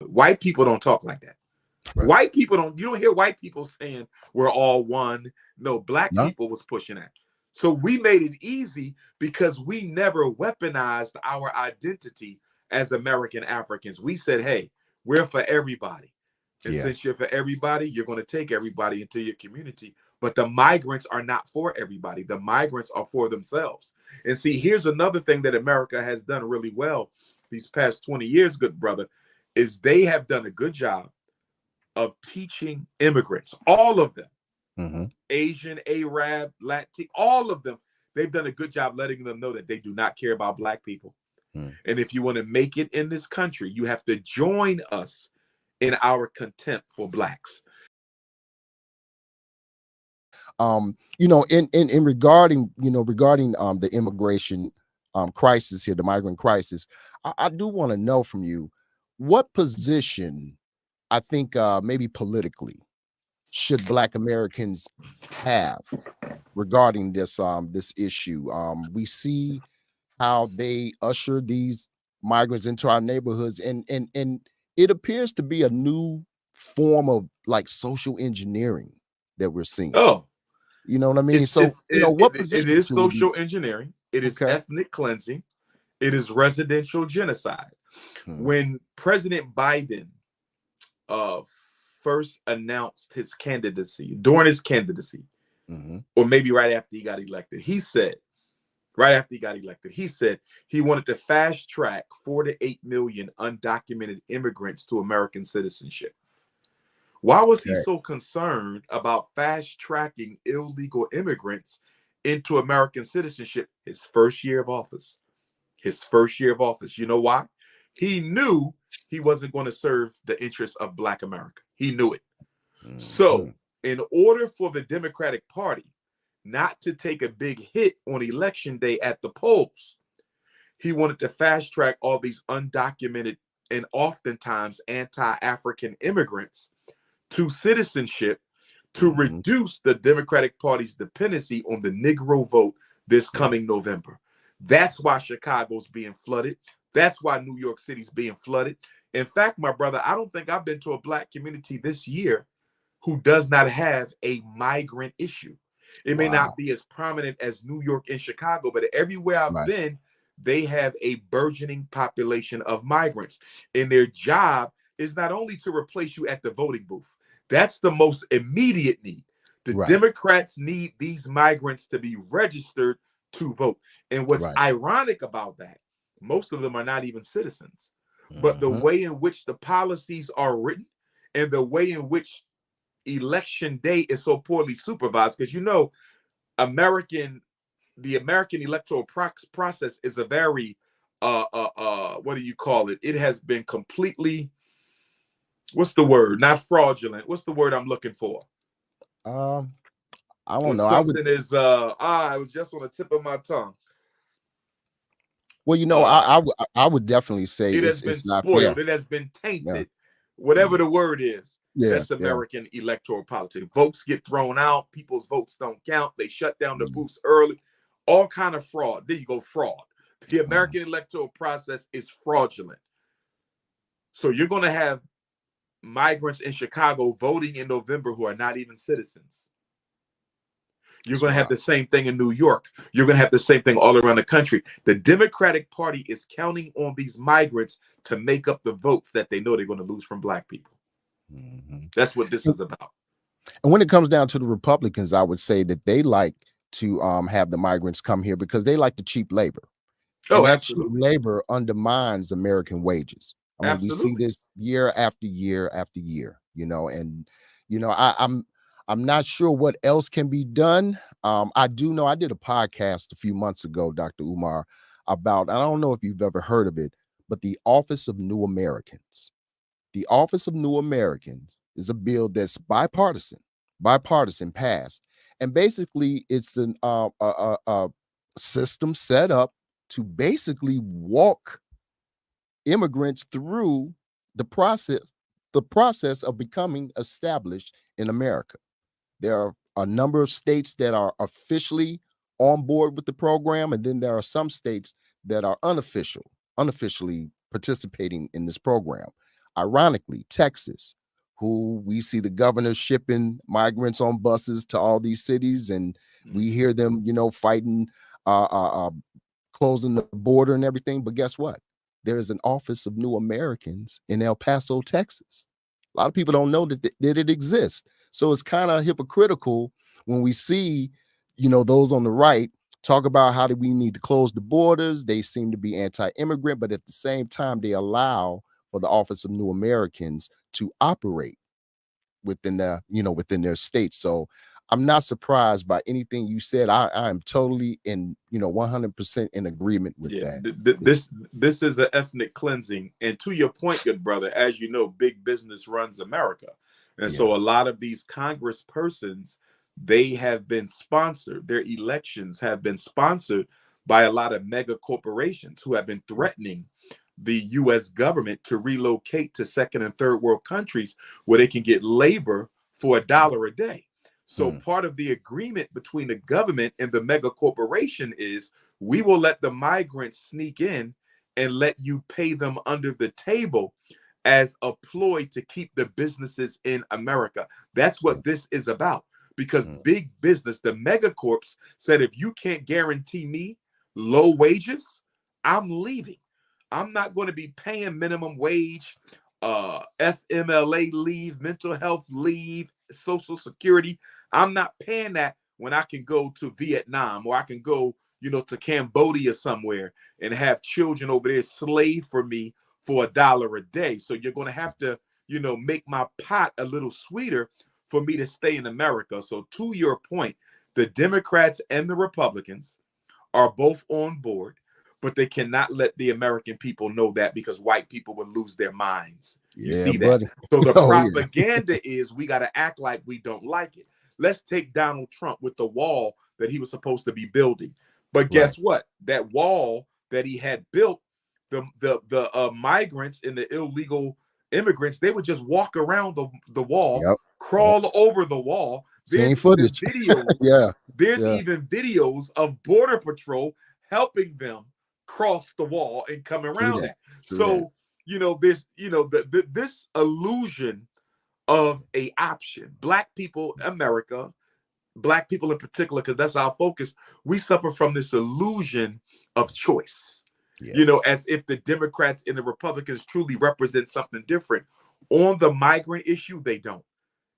White people don't talk like that. Right. White people don't, you don't hear white people saying we're all one. No, black No. people was pushing that. So we made it easy because we never weaponized our identity as American Africans. We said, hey, we're for everybody. And Yeah. since you're for everybody, you're going to take everybody into your community. But the migrants are not for everybody. The migrants are for themselves. And see, here's another thing that America has done really well these past 20 years, good brother, is they have done a good job of teaching immigrants, all of them, Mm-hmm. Asian, Arab, Latin, all of them. They've done a good job letting them know that they do not care about black people. Mm. And if you want to make it in this country, you have to join us in our contempt for blacks. In regarding, regarding the immigration crisis here, the migrant crisis, I do want to know from you what position, I think maybe politically, should Black Americans have regarding this issue. We see how they usher these migrants into our neighborhoods, and it appears to be a new form of like social engineering that we're seeing. Oh, You know what I mean? So, what it position is should we be? social engineering. It is Okay. ethnic cleansing. It is residential genocide. Hmm. When President Biden uh, first announced his candidacy, during his candidacy, Hmm. or maybe right after he got elected, he said, he wanted to fast track 4 to 8 million undocumented immigrants to American citizenship. Why was he Okay. so concerned about fast tracking illegal immigrants into American citizenship his first year of office? His first year of office. You know why? He knew he wasn't going to serve the interests of Black America. He knew it. So, Hmm. in order for the Democratic Party not to take a big hit on election day at the polls, he wanted to fast track all these undocumented and oftentimes anti-African immigrants to citizenship to Hmm. reduce the Democratic Party's dependency on the Negro vote this Right. coming November. That's why Chicago's being flooded. That's why New York City's being flooded. In fact, my brother, I don't think I've been to a Black community this year who does not have a migrant issue. It may not Wow. be as prominent as New York and Chicago, but everywhere I've Right. been, they have a burgeoning population of migrants. And their job is not only to replace you at the voting booth, that's the most immediate need. The Right. Democrats need these migrants to be registered to vote. And what's Right. ironic about that, most of them are not even citizens. But the Hmm. way in which the policies are written and the way in which election day is so poorly supervised, because American the American electoral process is a very what do you call it? It has been completely, what's the word? Not fraudulent. What's the word I'm looking for? Um, I don't When know. I would. something is it was just on the tip of my tongue. Well, Uh I would definitely say it has been it's not fair. spoiled. It has been Yeah. tainted. Whatever Mm. the word is, Yeah. that's Yeah. American electoral politics. Votes get thrown out. People's votes don't count. They shut down the Mm. booths early. All kind of fraud. There you go, fraud. The Mm. American electoral process is fraudulent. So you're going to have migrants in Chicago voting in November who are not even citizens. You're That's going to have wild. the same thing in New York. You're going to have the same thing all around the country. The Democratic Party is counting on these migrants to make up the votes that they know they're going to lose from Black people. Hmm. That's what this is about. And when it comes down to the Republicans, I would say that they like to have the migrants come here because they like the cheap labor. Oh, And that cheap absolutely. labor undermines American wages. I mean, we see Absolutely. this year after year after year, and I'm not sure what else can be done. I do know I did a podcast a few months ago, Dr. Umar, about, I don't know if you've ever heard of it, but the Office of New Americans. The Office of New Americans is a bill that's bipartisan passed, and basically it's a system set up to basically walk immigrants through the process of becoming established in America. There are a number of states that are officially on board with the program, and then there are some states that are unofficially participating in this program. Ironically, Texas, who we see the governor shipping migrants on buses to all these cities, and we hear them, fighting, closing the border and everything. But guess what? There is an Office of New Americans in El Paso, Texas. A lot of people don't know that it exists. So it's kind of hypocritical when we see, those on the right talk about how do we need to close the borders. They seem to be anti-immigrant, but at the same time, they allow for the Office of New Americans to operate within their state. So I'm not surprised by anything you said. I am totally 100% in agreement with that. This is an ethnic cleansing. And to your point, good brother, as you know, big business runs America. And so a lot of these Congress persons, they have been sponsored. Their elections have been sponsored by a lot of mega corporations who have been threatening the U.S. government to relocate to second and third world countries where they can get labor for $1 a day. So part of the agreement between the government and the mega corporation is we will let the migrants sneak in and let you pay them under the table as a ploy to keep the businesses in America. That's what this is about. Because big business, the mega corps said, if you can't guarantee me low wages, I'm leaving. I'm not going to be paying minimum wage, FMLA leave, mental health leave, Social Security. I'm not paying that when I can go to Vietnam or I can go, to Cambodia somewhere and have children over there slave for me for $1 a day. So you're going to have to, make my pot a little sweeter for me to stay in America. So to your point, the Democrats and the Republicans are both on board, but they cannot let the American people know that because white people would lose their minds. You see that? Buddy. So the propaganda is we got to act like we don't like it. Let's take Donald Trump with the wall that he was supposed to be building. But guess what? That wall that he had built, the migrants and the illegal immigrants, they would just walk around the wall, crawl over the wall. Same footage. Videos. There's even videos of Border Patrol helping them cross the wall and come around that. So, there's, this illusion of a option. Black people, America, Black people in particular, because that's our focus, we suffer from this illusion of choice. As if the Democrats and the Republicans truly represent something different. On the migrant issue, they don't.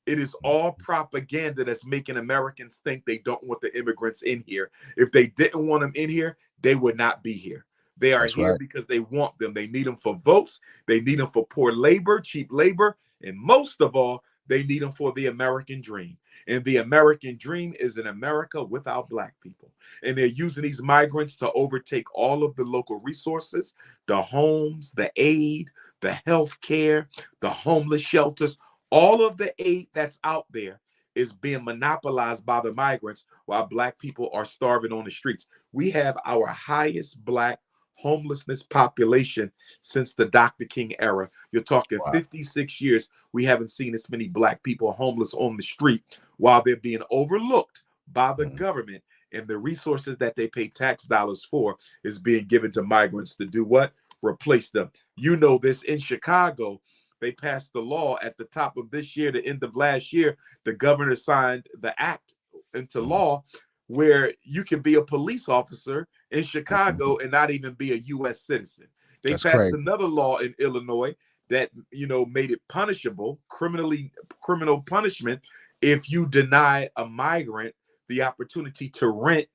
It is all propaganda that's making Americans think they don't want the immigrants in here. If they didn't want them in here, they would not be here. They are here because they want them. They need them for votes. They need them for poor labor, cheap labor. And most of all, they need them for the American dream. And the American dream is an America without Black people. And they're using these migrants to overtake all of the local resources, the homes, the aid, the health care, the homeless shelters. All of the aid that's out there is being monopolized by the migrants while Black people are starving on the streets. We have our highest Black homelessness population since the Dr. King era. You're talking 56 years. We haven't seen as many Black people homeless on the street while they're being overlooked by the government, and the resources that they pay tax dollars for is being given to migrants to do what? Replace them. This in Chicago. They passed the law at the top of this year, the end of last year. The governor signed the act into law where you can be a police officer in Chicago and not even be a U.S. citizen. They passed another law in Illinois that, made it punishable, criminal punishment, if you deny a migrant the opportunity to rent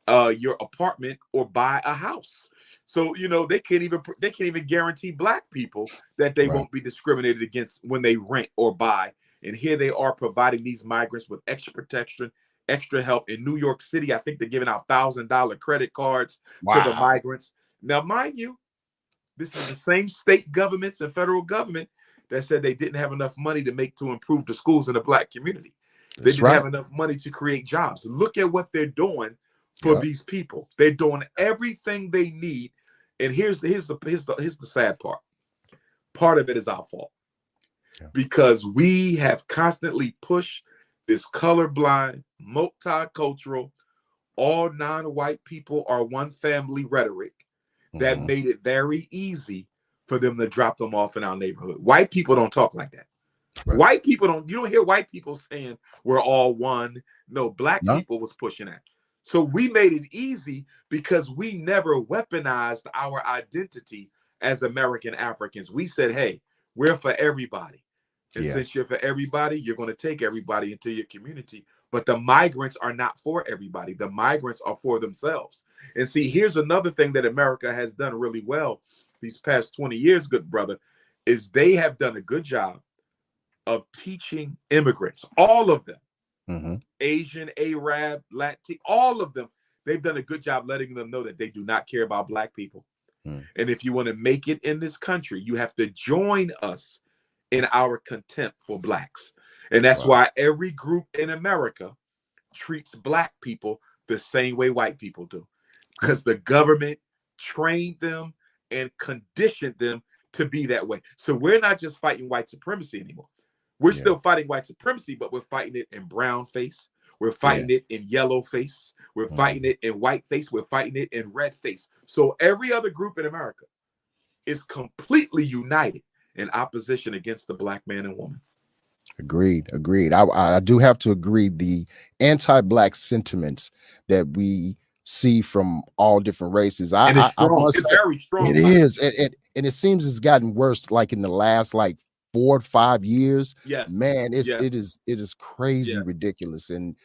your apartment or buy a house. So, they can't even guarantee Black people that they won't be discriminated against when they rent or buy. And here they are providing these migrants with extra protection, extra help. In New York City, I think they're giving out $1,000 credit cards to the migrants. Now, mind you, this is the same state governments and federal government that said they didn't have enough money to improve the schools in the Black community. They didn't have enough money to create jobs. Look at what they're doing for these people. They're doing everything they need. And here's the sad part. Part of it is our fault. Because we have constantly pushed this colorblind, multicultural, all non-white people are one family rhetoric that made it very easy for them to drop them off in our neighborhood. White people don't talk like that. Right. White people don't, you don't hear white people saying we're all one. No, black No. people was pushing that. So we made it easy because we never weaponized our identity as American Africans. We said, hey, we're for everybody. And Yeah. since you're for everybody, you're going to take everybody into your community. But the migrants are not for everybody. The migrants are for themselves. And see, here's another thing that America has done really well these past 20 years, good brother, is they have done a good job of teaching immigrants, all of them, Asian, Arab, Latin, all of them. They've done a good job letting them know that they do not care about black people. And if you want to make it in this country, you have to join us in our contempt for blacks. And that's why every group in America treats black people the same way white people do, because the government trained them and conditioned them to be that way. So we're not just fighting white supremacy anymore. We're still fighting white supremacy, but we're fighting it in brown face. We're fighting it in yellow face. We're fighting it in white face. We're fighting it in red face. So every other group in America is completely united in opposition against the black man and woman. Agreed. I do have to agree. The anti-black sentiments that we see from all different races, And it's strong. must It's say, very strong. it is, and it seems it's gotten worse. Like in the last 4 or 5 years, Yes, man, yes. it is crazy, ridiculous, and